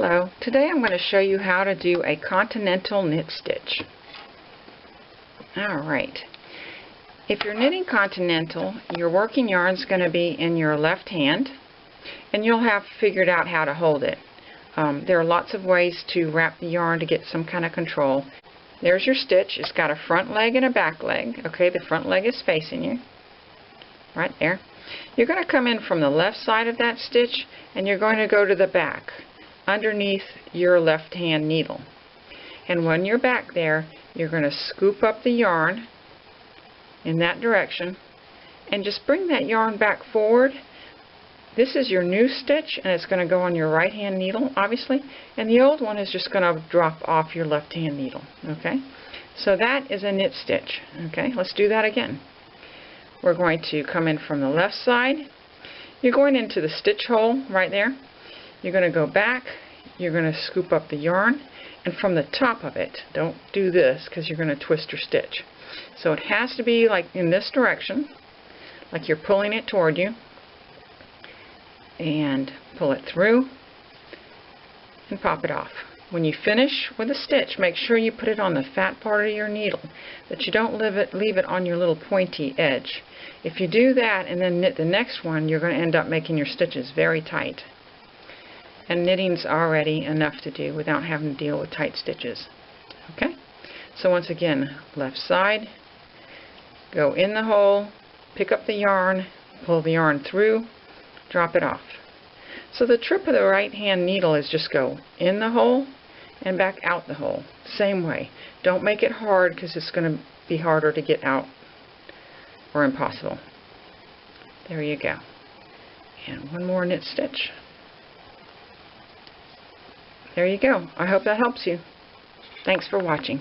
Hello, today I'm going to show you how to do a continental knit stitch. Alright, if you're knitting continental, your working yarn is going to be in your left hand, and you'll have figured out how to hold it. There are lots of ways to wrap the yarn to get some kind of control. There's your stitch. It's got a front leg and a back leg. Okay, the front leg is facing you, right there. You're going to come in from the left side of that stitch, and you're going to go to the back, underneath your left hand needle. And when you're back there, you're going to scoop up the yarn in that direction and just bring that yarn back forward. This is your new stitch, and it's going to go on your right hand needle, obviously, and the old one is just going to drop off your left hand needle. Okay, so that is a knit stitch. Okay, let's do that again. We're going to come in from the left side. You're going into the stitch hole right there. You're going to go back, you're going to scoop up the yarn, and from the top of it, don't do this because you're going to twist your stitch. So it has to be like in this direction, like you're pulling it toward you, and pull it through and pop it off. When you finish with a stitch, make sure you put it on the fat part of your needle, that you don't leave it on your little pointy edge. If you do that and then knit the next one, you're going to end up making your stitches very tight. And knitting's already enough to do without having to deal with tight stitches. Okay? So once again, left side, go in the hole, pick up the yarn, pull the yarn through, drop it off. So the trip of the right hand needle is just go in the hole and back out the hole. Same way. Don't make it hard because it's going to be harder to get out or impossible. There you go. And one more knit stitch. There you go. I hope that helps you. Thanks for watching.